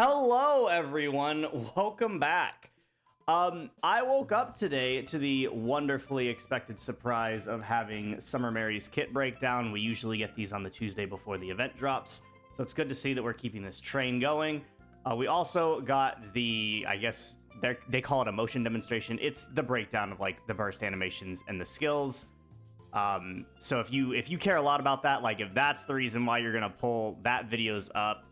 Hello, everyone. Welcome back. I woke up today to the wonderfully expected surprise of having Summer Mary's kit breakdown. We usually get these on the Tuesday before the event drops, so it's good to see that we're keeping this train going. We also got the, I guess they call it a motion demonstration. It's the breakdown of like the burst animations and the skills. So if you care a lot about that, like if that's the reason why you're gonna pull that videos up,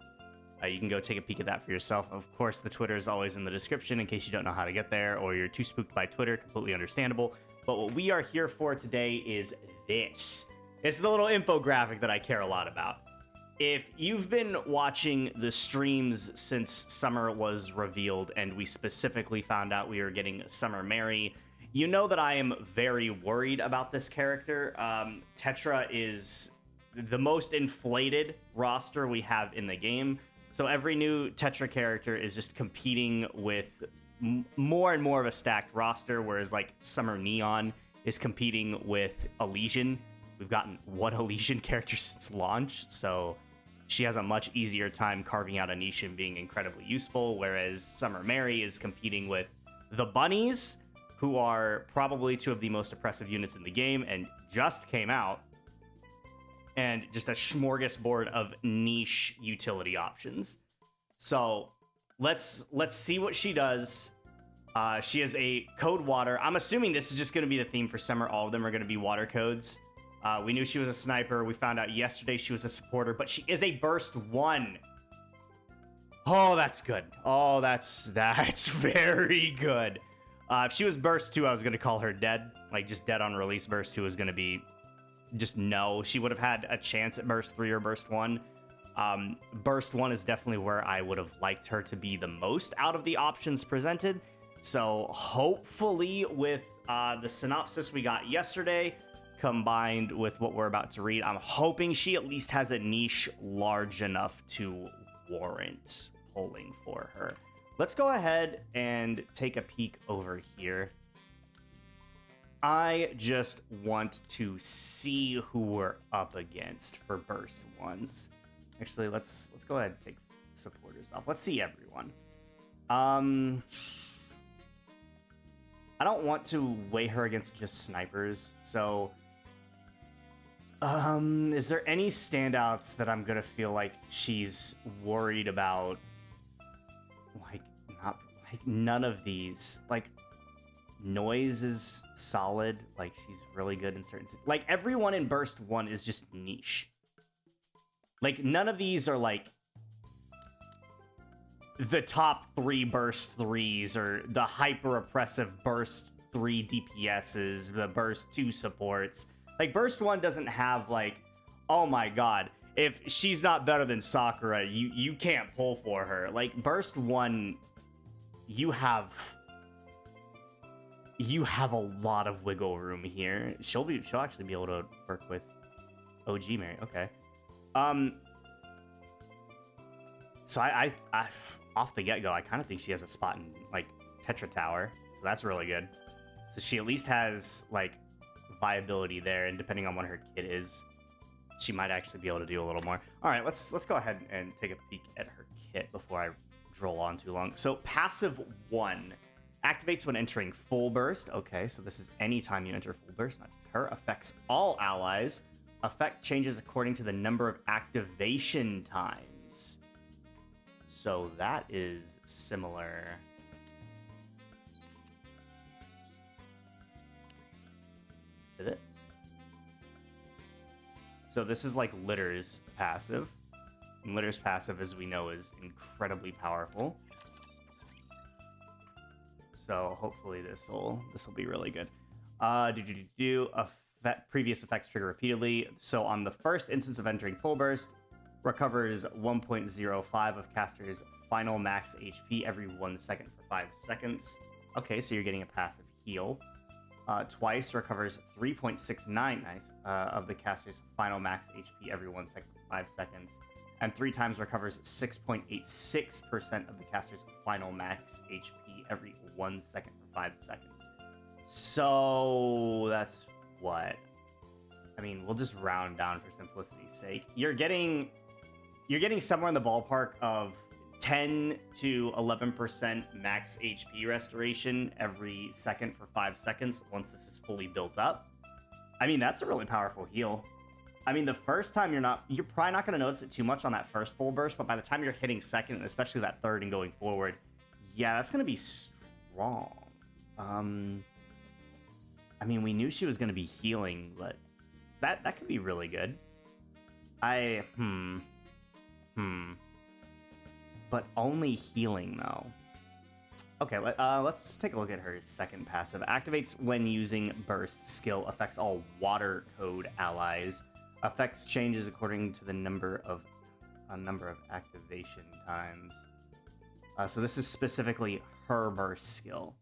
you can go take a peek at that for yourself. Of course, the Twitter is always in the description in case you don't know how to get there or you're too spooked by Twitter. Completely understandable. But what we are here for today is this. It's the little infographic that I care a lot about. If you've been watching the streams since Summer was revealed and we specifically found out we were getting Summer Mary, you know that I am very worried about this character. Tetra is the most inflated roster we have in the game. So every new Tetra character is just competing with more and more of a stacked roster, whereas like Summer Neon is competing with Elysian. We've gotten one Elysian character since launch, so she has a much easier time carving out a niche and being incredibly useful, whereas Summer Mary is competing with the Bunnies, who are probably two of the most oppressive units in the game and just came out, and just a smorgasbord of niche utility options. So let's see what she does. She has a code water. I'm assuming this is just going to be the theme for Summer. All of them are going to be water codes. We knew she was a sniper. We found out yesterday she was a supporter, but she is a burst 1. Oh, that's good. Oh, that's very good. If she was burst 2, I was going to call her dead. Like, just dead on release. Burst 2 is going to be just no. She would have had a chance at burst 3 or burst 1. Burst 1 is definitely where I would have liked her to be the most out of the options presented. So hopefully with the synopsis we got yesterday combined with what we're about to read, I'm hoping she at least has a niche large enough to warrant pulling for her. Let's go ahead and take a peek over here. I just want to see who we're up against for burst 1s. Actually, let's go ahead and take supporters off. Let's see everyone. I don't want to weigh her against just snipers, so is there any standouts that I'm gonna feel like she's worried about? None of these. Like, Noise is solid. Like, she's really good in certain... Like, everyone in Burst 1 is just niche. Like, none of these are, like, the top 3 Burst 3s or the hyper-oppressive Burst 3 DPSs, the Burst 2 supports. Like, Burst 1 doesn't have, like, oh my god, if she's not better than Sakura, you can't pull for her. Like, Burst 1, you have a lot of wiggle room here. She'll actually be able to work with OG Mary. Okay. So I off the get-go, I kind of think she has a spot in like Tetra Tower. So that's really good. So she at least has like viability there, and depending on what her kit is, she might actually be able to do a little more. All right, let's go ahead and take a peek at her kit before I droll on too long. So passive 1 activates when entering full burst. Okay, so this is anytime you enter full burst, not just her. Affects all allies. Effect changes according to the number of activation times. So that is similar. To this. So this is like Litter's passive. And Litter's passive, as we know, is incredibly powerful. So hopefully this will be really good. Previous effects trigger repeatedly. So on the first instance of entering full burst, recovers 1.05 of caster's final max HP every 1 second for 5 seconds. Okay, so you're getting a passive heal. Twice recovers 3.69 of the caster's final max HP every 1 second for 5 seconds. And 3 times recovers 6.86% of the caster's final max HP every 1 second for 5 seconds. So that's what? I mean, we'll just round down for simplicity's sake. You're getting somewhere in the ballpark of 10 to 11% max HP restoration every second for 5 seconds once this is fully built up. I mean, that's a really powerful heal. I mean, the first time you're probably not going to notice it too much on that first full burst, but by the time you're hitting second, and especially that third and going forward, yeah, that's going to be strong. I mean, we knew she was going to be healing, but that could be really good. But only healing, though. Okay, let's take a look at her second passive. Activates when using burst skill. Affects all water code allies. Affects changes according to the number of activation times. So this is specifically her burst skill.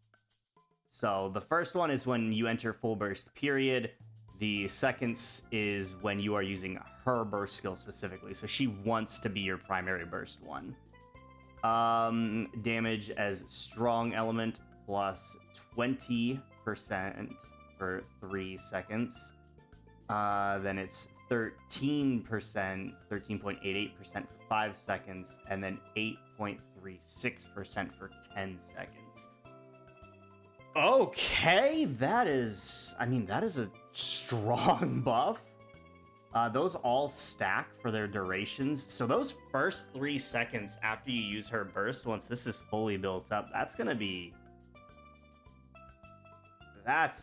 So the first one is when you enter full burst period. The second is when you are using her burst skill specifically. So she wants to be your primary burst one. Damage as strong element plus 20% for 3 seconds. Then it's 13%, 13.88% for 5 seconds, and then 8.36% for 10 seconds. Okay, that is a strong buff. Those all stack for their durations. So those first 3 seconds after you use her burst, once this is fully built up, that's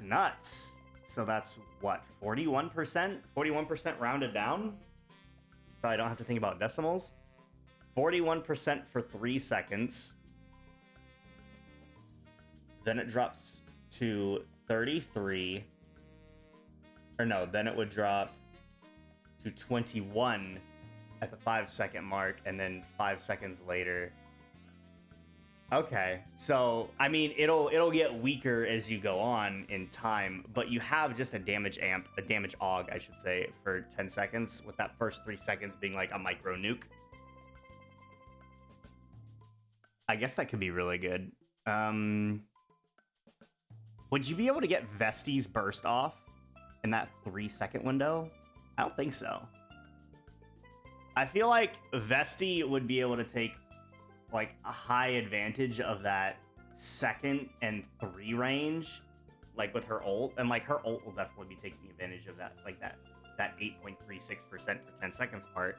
nuts. So that's what, 41%? 41% rounded down? So I don't have to think about decimals. 41% for 3 seconds. Then it drops to 33. Or no, then it would drop to 21 at the 5-second mark, and then 5 seconds later. Okay, so I mean, it'll get weaker as you go on in time, but you have just a damage AUG, I should say, for 10 seconds, with that first 3 seconds being like a micro nuke. I guess that could be really good. Would you be able to get Vesti's burst off in that 3-second window? I don't think so. I feel like Vesti would be able to take like a high advantage of that 2nd and 3 range, like with her ult, and like her ult will definitely be taking advantage of that, like that 8.36% for 10 seconds part.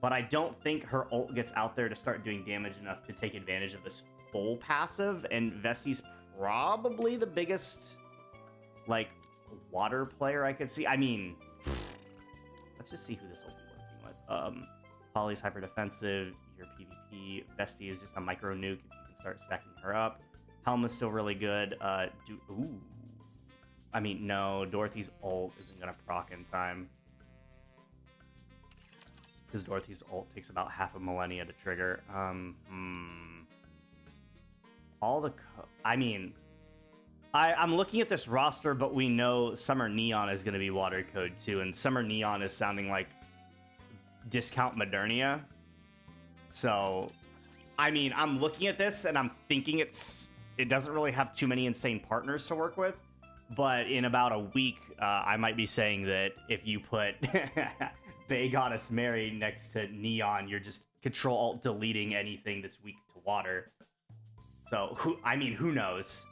But I don't think her ult gets out there to start doing damage enough to take advantage of this full passive, and Vesti's probably the biggest like water player I could see. I mean, let's just see who this will be working with. Polly's hyper defensive. Your PvP. Vesti is just a micro nuke if you can start stacking her up. Helm is still really good. I mean, no, Dorothy's ult isn't gonna proc in time, because Dorothy's ult takes about half a millennia to trigger. I'm looking at this roster, but we know Summer Neon is going to be water code too, and Summer Neon is sounding like discount Modernia. So, I mean, I'm looking at this and I'm thinking it doesn't really have too many insane partners to work with, but in about a week, I might be saying that if you put Bay Goddess Mary next to Neon, you're just Control-Alt deleting anything that's weak to water. So, who knows?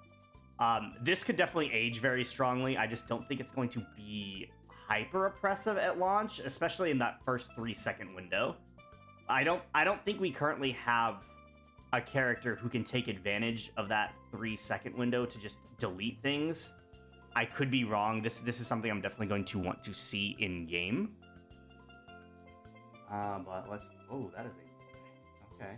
This could definitely age very strongly. I just don't think it's going to be hyper oppressive at launch, especially in that first 3-second window. I don't think we currently have a character who can take advantage of that 3-second window to just delete things. I could be wrong. This is something I'm definitely going to want to see in game. But let's. Oh, that is okay.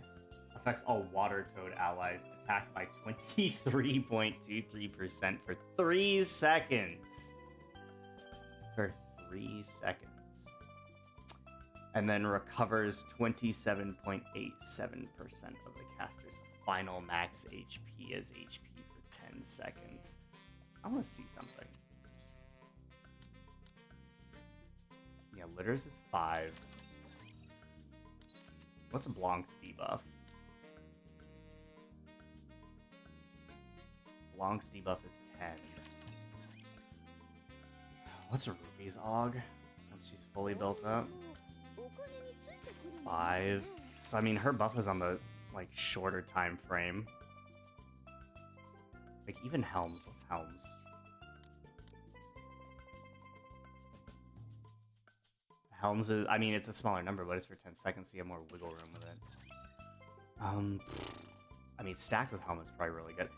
Affects all water code allies. Attacked by 23.23% for 3 seconds. For 3 seconds. And then recovers 27.87% of the caster's final max HP as HP for 10 seconds. I want to see something. Yeah, Litters is 5. What's a Blanc's debuff? Blanc's debuff is 10. What's a Ruby's AUG once she's fully built up? 5. So I mean, her buff is on the like shorter time frame. Like even Helms. What's Helms? Helms is, I mean, it's a smaller number, but it's for 10 seconds, so you have more wiggle room with it. I mean, stacked with Helm is probably really good.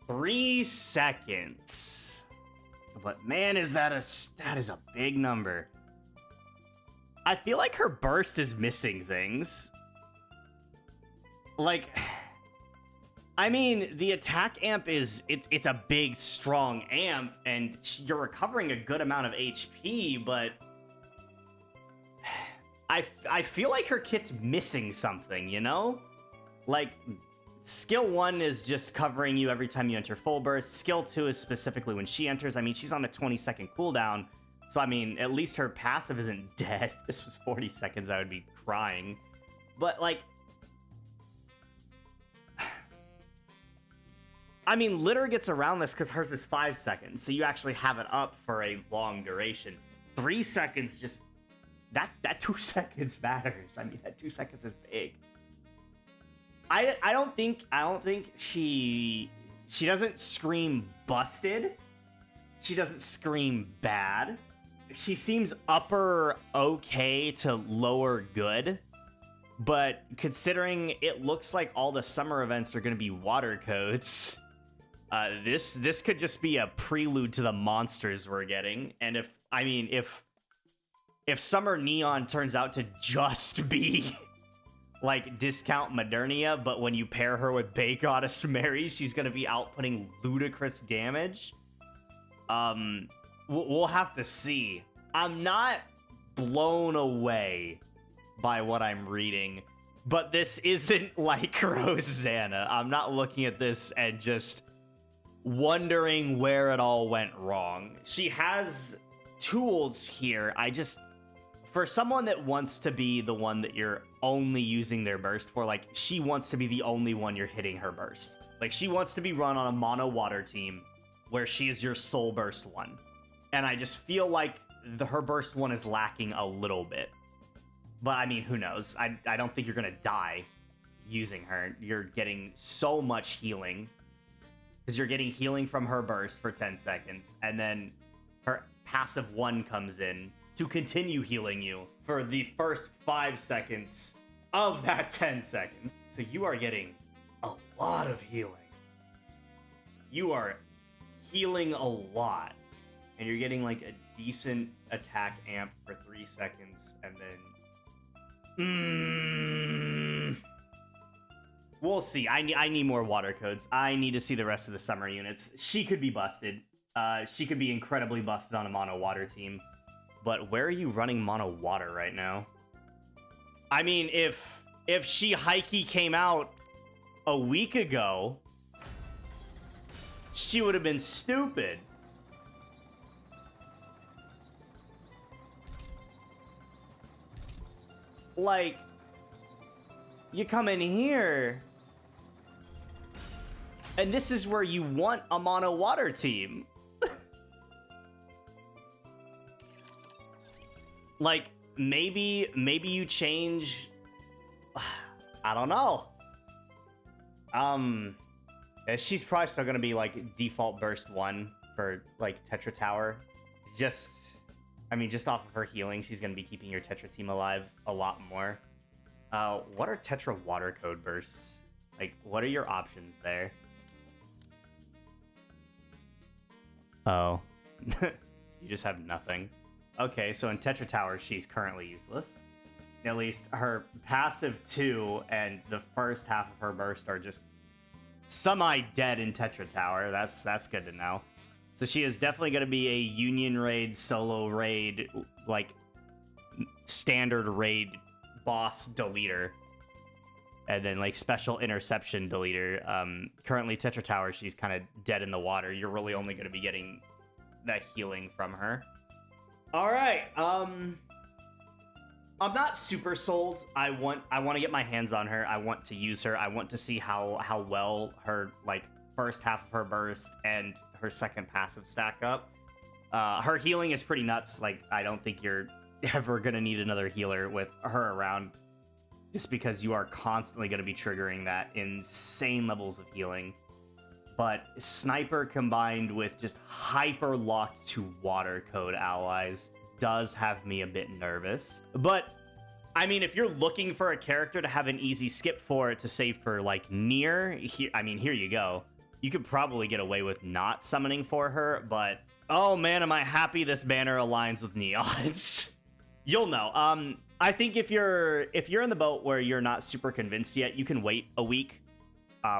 3 seconds. But man, that is a big number. I feel like her burst is missing things. Like, I mean, the attack amp it's a big, strong amp, and you're recovering a good amount of HP, but I feel like her kit's missing something, you know? Like, skill 1 is just covering you every time you enter full burst. Skill 2 is specifically when she enters. I mean, she's on a 20-second cooldown, so I mean, at least her passive isn't dead. If this was 40 seconds, I would be crying. But, like, I mean, Litter gets around this because hers is 5 seconds, so you actually have it up for a long duration. 3 seconds just... That 2 seconds matters. I mean, that 2 seconds is big. I don't think she doesn't scream busted. She doesn't scream bad. She seems upper okay to lower good. But considering it looks like all the summer events are going to be water codes, this could just be a prelude to the monsters we're getting. And if Summer Neon turns out to just be like discount Modernia, but when you pair her with Bay Goddess Mary, she's gonna be outputting ludicrous damage. We'll have to see. I'm not blown away by what I'm reading, but this isn't like Rosanna. I'm not looking at this and just wondering where it all went wrong. She has tools here. For someone that wants to be the one that you're only using their burst for, like, she wants to be the only one you're hitting her burst. Like, she wants to be run on a mono water team where she is your sole burst one. And I just feel like her burst one is lacking a little bit. But, I mean, who knows? I don't think you're going to die using her. You're getting so much healing. Because you're getting healing from her burst for 10 seconds. And then her passive 1 comes in to continue healing you for the first 5 seconds of that 10 seconds. So you are getting a lot of healing. You are healing a lot. And you're getting like a decent attack amp for 3 seconds. And then... we'll see. I need more water codes. I need to see the rest of the summer units. She could be busted. She could be incredibly busted on a mono water team. But where are you running mono water right now? I mean, if she Heike came out a week ago, she would have been stupid. Like, you come in here, and this is where you want a mono water team. Like, maybe you change... I don't know. She's probably still gonna be, like, default burst 1 for, like, Tetra Tower. Just off of her healing, she's gonna be keeping your Tetra team alive a lot more. What are Tetra water code bursts? Like, what are your options there? Oh. You just have nothing. Okay, so in Tetra Tower, she's currently useless. At least her passive 2 and the first half of her burst are just semi-dead in Tetra Tower. That's good to know. So she is definitely going to be a Union raid, solo raid, like, standard raid boss deleter. And then, like, special interception deleter. Currently, Tetra Tower, she's kind of dead in the water. You're really only going to be getting that healing from her. All right, I'm not super sold. I want to get my hands on her. I want to use her. I want to see how well her, like, first half of her burst and her second passive stack up. Her healing is pretty nuts. Like, I don't think you're ever gonna need another healer with her around. just because you are constantly going to be triggering that insane levels of healing. But Sniper combined with just hyper locked to water code allies does have me a bit nervous. But I mean, if you're looking for a character to have an easy skip for to save for like Nier, here you go. You could probably get away with not summoning for her, but oh man, am I happy this banner aligns with Neons. You'll know. I think if you're in the boat where you're not super convinced yet, you can wait a week.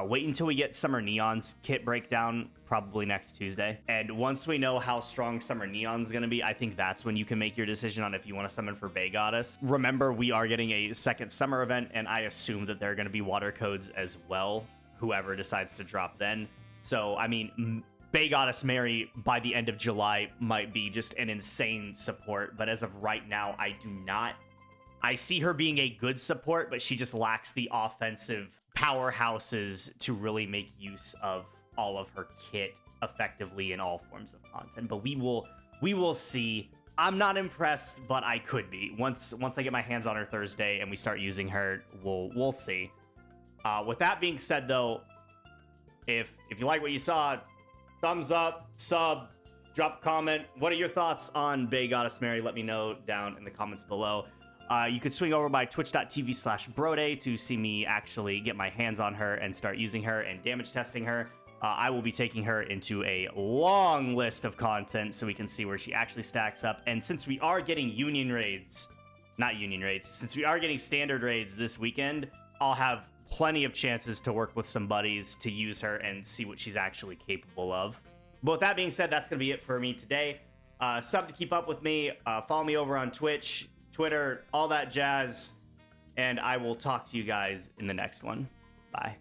Wait until we get Summer Neon's kit breakdown, probably next Tuesday. And once we know how strong Summer Neon's going to be, I think that's when you can make your decision on if you want to summon for Bay Goddess. Remember, we are getting a second summer event, and I assume that there are going to be water codes as well, whoever decides to drop then. So, I mean, Bay Goddess Mary by the end of July might be just an insane support, but as of right now, I do not. I see her being a good support, but she just lacks the offensive powerhouses to really make use of all of her kit effectively in all forms of content. But we will see. I'm not impressed, but I could be. Once I get my hands on her Thursday and we start using her, we'll see. With that being said, though, if you like what you saw, thumbs up, sub, drop a comment. What are your thoughts on Bay Goddess Mary? Let me know down in the comments below. You could swing over by twitch.tv/Broday to see me actually get my hands on her and start using her and damage testing her. I will be taking her into a long list of content so we can see where she actually stacks up. And since we are getting since we are getting standard raids this weekend, I'll have plenty of chances to work with some buddies to use her and see what she's actually capable of. But with that being said, that's going to be it for me today. Sub to keep up with me. Follow me over on Twitch, Twitter, all that jazz. And I will talk to you guys in the next one. Bye.